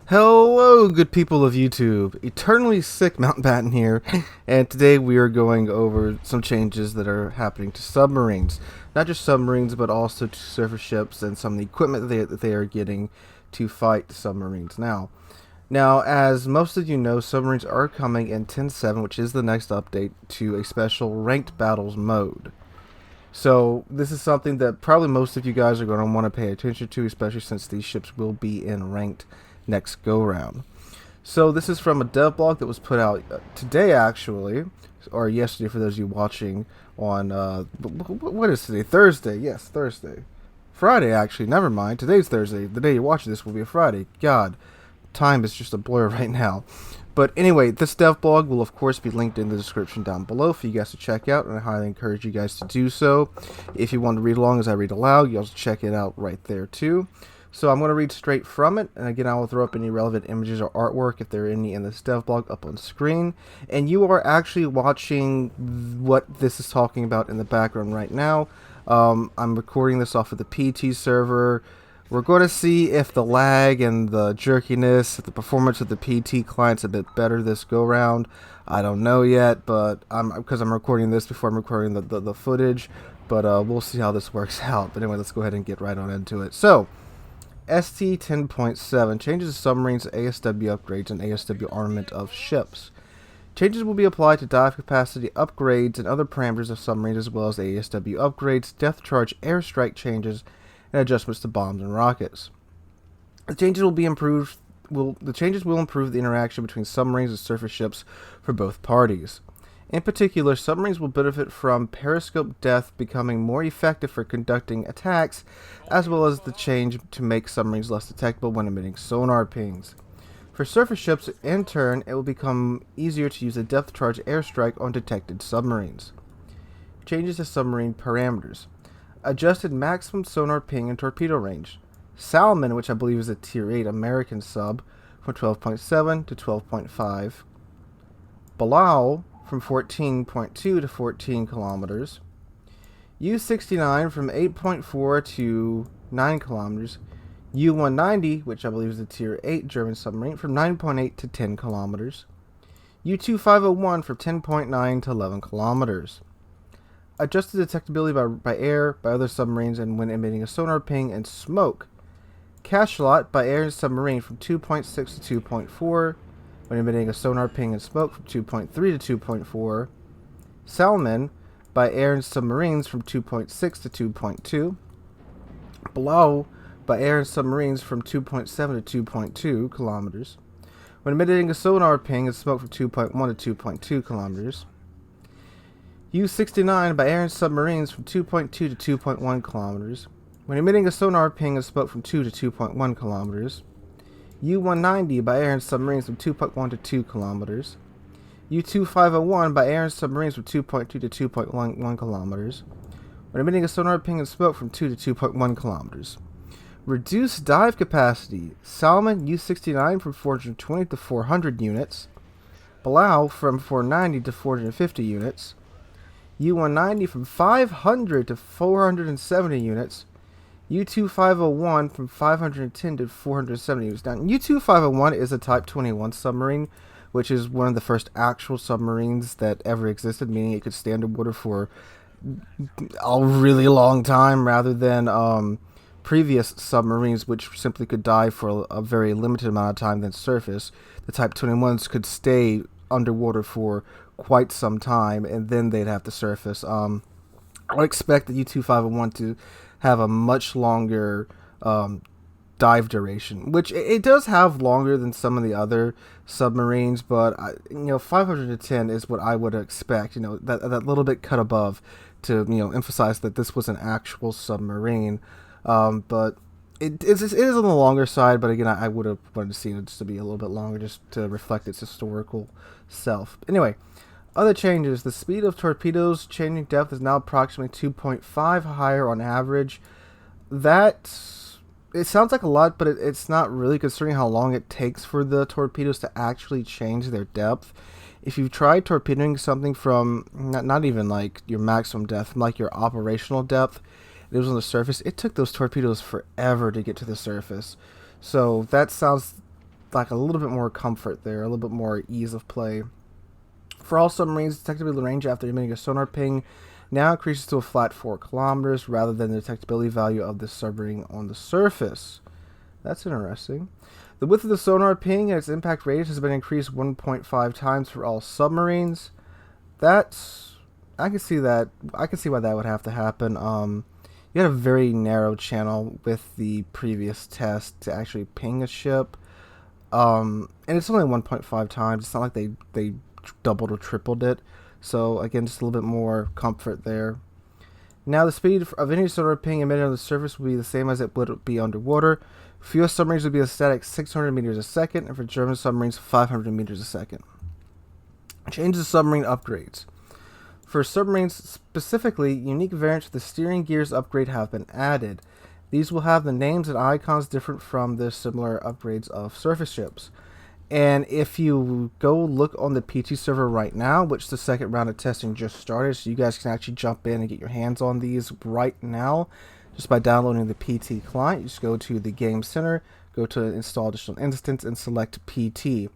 Hello, good people of YouTube. Eternally sick Mountbatten here, and today we are going over some changes that are happening to submarines. Not just submarines, but also to surface ships and some of the equipment that they are getting to fight submarines Now, as most of you know, submarines are coming in 10.7, which is the next update, to a special ranked battles mode. So this is something that probably most of you guys are going to want to pay attention to, especially since these ships will be in ranked next go round. So this is from a dev blog that was put out today, actually, or yesterday for those of you watching on what is today? Thursday. Yes, Thursday. Friday, actually. Never mind. Today's Thursday. The day you watch this will be a Friday. God, time is just a blur right now. But anyway, this dev blog will of course be linked in the description down below for you guys to check out, and I highly encourage you guys to do so. If you want to read along as I read aloud, you also check it out right there too. So I'm going to read straight from it, and again I will throw up any relevant images or artwork if there are any in this dev blog up on screen. And you are actually watching what this is talking about in the background right now. I'm recording this off of the PT server. We're going to see if the lag and the jerkiness, if the performance of the PT client's a bit better this go round. I don't know yet, but because I'm recording this before I'm recording the footage, but we'll see how this works out. But anyway, let's go ahead and get right on into it. So ST 10.7 changes to submarines, ASW upgrades, and ASW armament of ships. Changes will be applied to dive capacity upgrades and other parameters of submarines, as well as ASW upgrades, depth charge airstrike changes, and adjustments to bombs and rockets. The changes will improve the interaction between submarines and surface ships for both parties. In particular, submarines will benefit from periscope depth becoming more effective for conducting attacks, as well as the change to make submarines less detectable when emitting sonar pings. For surface ships, in turn, it will become easier to use a depth charge airstrike on detected submarines. Changes to submarine parameters. Adjusted maximum sonar ping and torpedo range. Salmon, which I believe is a Tier 8 American sub, from 12.7 to 12.5. Balau, from 14.2 to 14 kilometers. U-69 from 8.4 to 9 kilometers. U-190, which I believe is a Tier 8 German submarine, from 9.8 to 10 kilometers. U-2501 from 10.9 to 11 kilometers. Adjusted detectability by air, by other submarines, and when emitting a sonar ping and smoke. Cachalot by air and submarine from 2.6 to 2.4. When emitting a sonar ping and smoke from 2.3 to 2.4. Salmon by air and submarines from 2.6 to 2.2. Blau by air and submarines from 2.7 to 2.2 kilometers. When emitting a sonar ping and smoke from 2.1 to 2.2 kilometers. U-69 by air and submarines from 2.2 to 2.1 kilometers. When emitting a sonar ping and smoke from 2 to 2.1 kilometers. U-190 by air and submarines from 2.1 to 2 kilometers. U-2501 by air and submarines from 2.2 to 2.1 kilometers. When emitting a sonar ping and smoke from 2 to 2.1 kilometers. Reduced dive capacity. Salmon U-69 from 420 to 400 units. Palau from 490 to 450 units. U-190 from 500 to 470 units. U-2501 from 510 to 470 units. Now, U-2501 is a Type 21 submarine, which is one of the first actual submarines that ever existed, meaning it could stay underwater for a really long time, rather than previous submarines, which simply could dive for a very limited amount of time than surface. The Type 21s could stay underwater for quite some time, and then they'd have to surface. I would expect the U-2501 to have a much longer dive duration, which it does have longer than some of the other submarines, but 510 is what I would expect. That little bit cut above to emphasize that this was an actual submarine. But it is on the longer side. But again, I would have wanted to see it just to be a little bit longer, just to reflect its historical self. Anyway. Other changes. The speed of torpedoes changing depth is now approximately 2.5 higher on average. It sounds like a lot, but it's not really, considering how long it takes for the torpedoes to actually change their depth. If you've tried torpedoing something from not even like your maximum depth, from like your operational depth, it was on the surface, it took those torpedoes forever to get to the surface. So that sounds like a little bit more comfort there, a little bit more ease of play. For all submarines, detectability range after emitting a sonar ping now increases to a flat 4 kilometers rather than the detectability value of the submarine on the surface. That's interesting. The width of the sonar ping and its impact radius has been increased 1.5 times for all submarines. I can see that. I can see why that would have to happen. You had a very narrow channel with the previous test to actually ping a ship. And it's only 1.5 times. It's not like they doubled or tripled it. So again, just a little bit more comfort there. Now the speed of any sonar ping emitted on the surface will be the same as it would be underwater. For US submarines would be a static 600 meters a second, and for German submarines 500 meters a second. Changes to submarine upgrades. For submarines specifically, unique variants of the steering gears upgrade have been added. These will have the names and icons different from the similar upgrades of surface ships. And if you go look on the PT server right now, which the second round of testing just started, so you guys can actually jump in and get your hands on these right now, just by downloading the PT client. You just go to the game center, go to install additional instance, and select PT.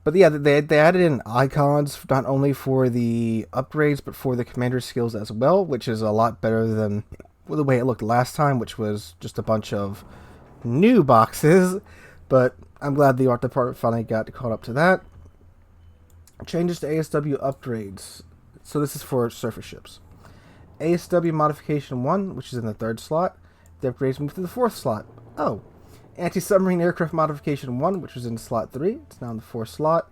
But yeah, they added in icons not only for the upgrades, but for the commander skills as well, which is a lot better than the way it looked last time, which was just a bunch of new boxes. But I'm glad the art department finally got caught up to that. Changes to ASW upgrades. So this is for surface ships. ASW modification 1, which is in the 3rd slot. The upgrades move to the 4th slot. Oh. Anti-submarine aircraft modification 1, which was in slot 3. It's now in the 4th slot.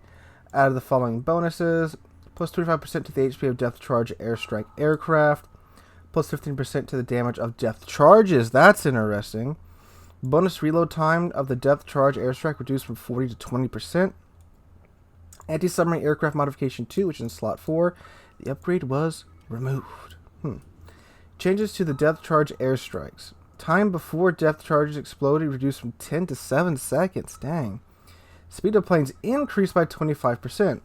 Added the following bonuses. Plus 25% to the HP of depth charge airstrike aircraft. Plus 15% to the damage of depth charges. That's interesting. Bonus reload time of the depth charge airstrike reduced from 40 to 20%. Anti-submarine aircraft modification 2, which is in slot 4. The upgrade was removed. Changes to the depth charge airstrikes. Time before depth charges exploded reduced from 10 to 7 seconds. Dang. Speed of planes increased by 25%.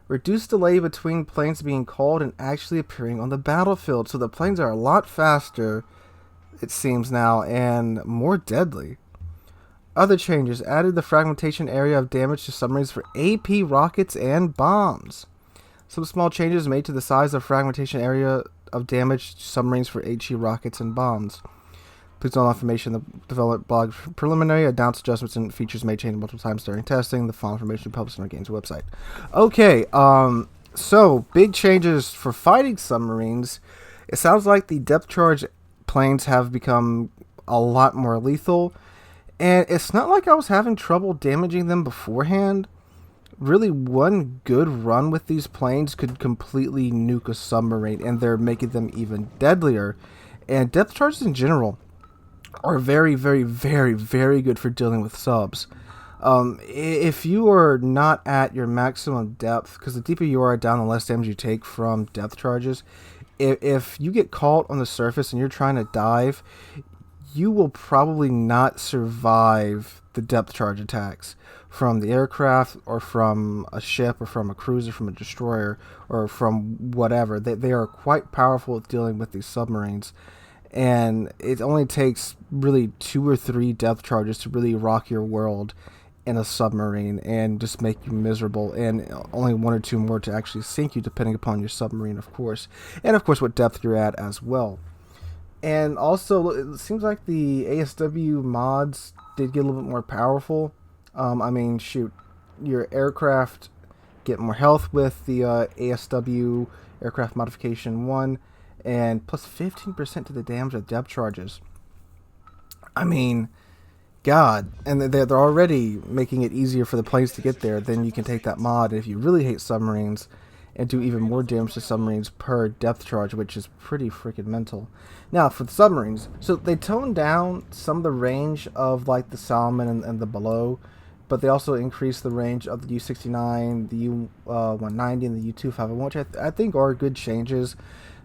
Reduced delay between planes being called and actually appearing on the battlefield. So the planes are a lot faster, it seems now, and more deadly. Other changes added the fragmentation area of damage to submarines for AP rockets and bombs. Some small changes made to the size of fragmentation area of damage to submarines for HE rockets and bombs. Please note all information in the development blog preliminary. Announced adjustments and features may change multiple times during testing. The final information published on our game's website. Okay, so big changes for fighting submarines. It sounds like the depth charge planes have become a lot more lethal. And it's not like I was having trouble damaging them beforehand. Really, one good run with these planes could completely nuke a submarine, and they're making them even deadlier. And depth charges in general are very, very, very, very good for dealing with subs. If you are not at your maximum depth, because the deeper you are down, the less damage you take from depth charges, if you get caught on the surface and you're trying to dive, you will probably not survive the depth charge attacks from the aircraft or from a ship or from a cruiser, from a destroyer, or from whatever. They are quite powerful at dealing with these submarines. And it only takes really 2 or 3 depth charges to really rock your world in a submarine and just make you miserable, and only 1 or 2 more to actually sink you, depending upon your submarine, of course. And of course what depth you're at as well. And also, it seems like the ASW mods did get a little bit more powerful. I mean, shoot, your aircraft get more health with the ASW aircraft modification 1, and plus 15% to the damage of depth charges. I mean, God, and they're already making it easier for the planes to get there. Then you can take that mod if you really hate submarines and do even more damage to submarines per depth charge, which is pretty freaking mental. Now, for the submarines, so they toned down some of the range of like the Salmon and the Below, but they also increased the range of the U-69, the U-190, and the U-251, which I think are good changes,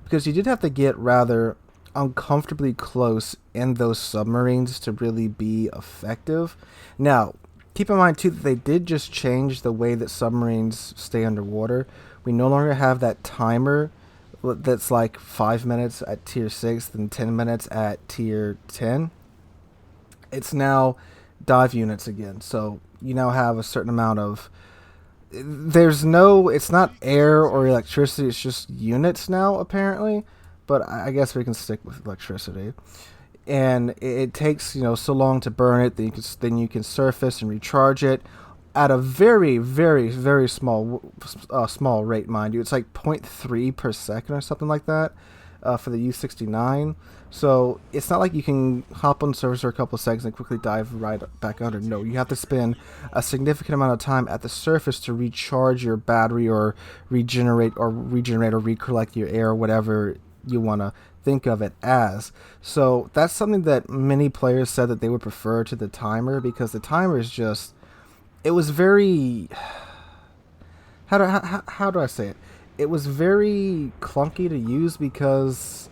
because you did have to get rather uncomfortably close in those submarines to really be effective. Now, keep in mind too that they did just change the way that submarines stay underwater. We no longer have that timer that's like 5 minutes at tier 6 and 10 minutes at tier 10. It's now dive units again. So you now have a certain amount of. There's no. It's not air or electricity. It's just units now apparently. But I guess we can stick with electricity. And it takes so long to burn it that you can surface and recharge it at a very very very small rate, mind you. It's like 0.3 per second or something like that for the U-69. So it's not like you can hop on the surface for a couple of seconds and quickly dive right back under. No, you have to spend a significant amount of time at the surface to recharge your battery or regenerate or recollect your air, whatever you want to think of it as. So that's something that many players said that they would prefer to the timer, because the timer is just, it was very, how do I say it? It was very clunky to use because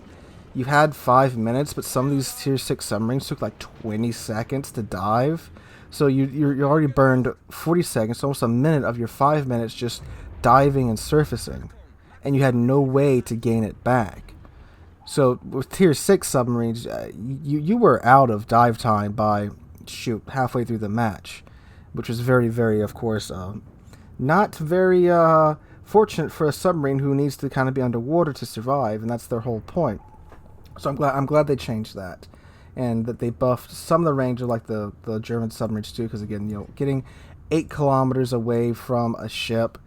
you had 5 minutes, but some of these tier 6 submarines took like 20 seconds to dive. So you already burned 40 seconds, almost a minute of your 5 minutes just diving and surfacing, and you had no way to gain it back. So with tier 6 submarines, you were out of dive time by, halfway through the match, which was very, very, of course, not very fortunate for a submarine who needs to kind of be underwater to survive, and that's their whole point. So I'm glad they changed that, and that they buffed some of the range of like the German submarines too, because again, getting 8 kilometers away from a ship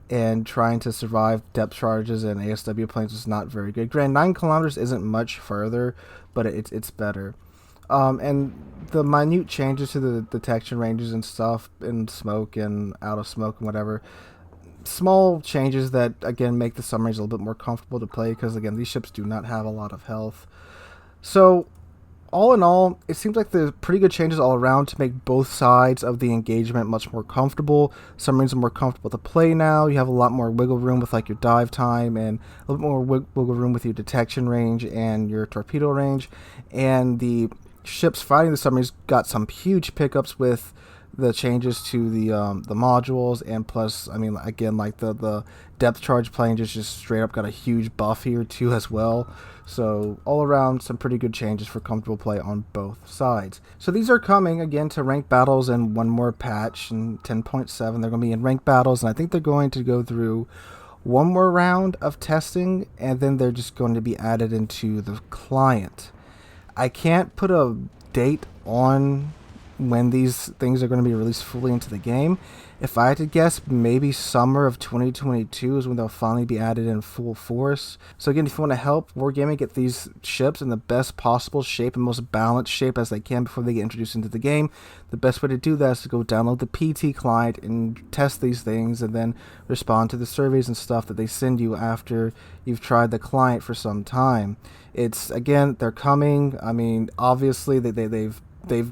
and trying to survive depth charges and ASW planes is not very good. Granted, 9 kilometers isn't much further, but it's better. And the minute changes to the detection ranges and stuff, in smoke and out of smoke and whatever, small changes that again make the submarines a little bit more comfortable to play, because again, these ships do not have a lot of health. So all in all, it seems like there's pretty good changes all around to make both sides of the engagement much more comfortable. Submarines are more comfortable to play now. You have a lot more wiggle room with like your dive time, and a little more wiggle room with your detection range and your torpedo range. And the ships fighting the submarines got some huge pickups with the changes to the modules, and plus, I mean, again, like the depth charge plane just straight up got a huge buff here too as well. So all around, some pretty good changes for comfortable play on both sides. So these are coming again to ranked battles in one more patch in 10.7. They're going to be in ranked battles, and I think they're going to go through one more round of testing, and then they're just going to be added into the client. I can't put a date on when these things are going to be released fully into the game. If I had to guess, maybe summer of 2022 is when they'll finally be added in full force. So again, if you want to help Wargaming get these ships in the best possible shape and most balanced shape as they can before they get introduced into the game, the best way to do that is to go download the PT client and test these things, and then respond to the surveys and stuff that they send you after you've tried the client for some time. It's, again, they're coming. I mean, obviously they've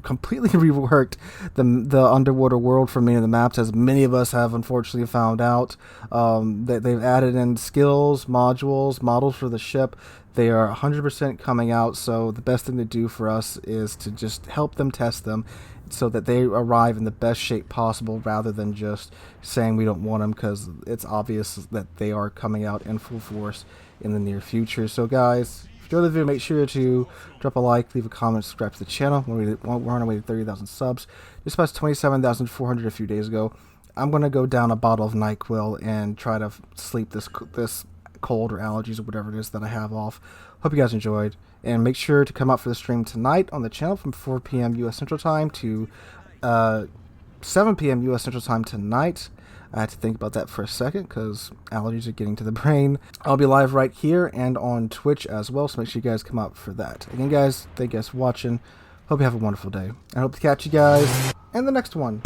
completely reworked the underwater world for many of the maps, as many of us have unfortunately found out. They've added in skills, modules, models for the ship. They are 100% coming out, so the best thing to do for us is to just help them test them so that they arrive in the best shape possible, rather than just saying we don't want them, because it's obvious that they are coming out in full force in the near future. So guys, if you enjoyed the video, make sure to drop a like, leave a comment, subscribe to the channel. We're on our way to 30,000 subs. Just passed 27,400 a few days ago. I'm going to go down a bottle of NyQuil and try to sleep this cold or allergies or whatever it is that I have off. Hope you guys enjoyed, and make sure to come out for the stream tonight on the channel from 4 p.m. U.S. Central Time to 7 p.m. U.S. Central Time tonight. I had to think about that for a second because allergies are getting to the brain. I'll be live right here and on Twitch as well, so make sure you guys come out for that. Again, guys, thank you guys for watching. Hope you have a wonderful day. I hope to catch you guys in the next one.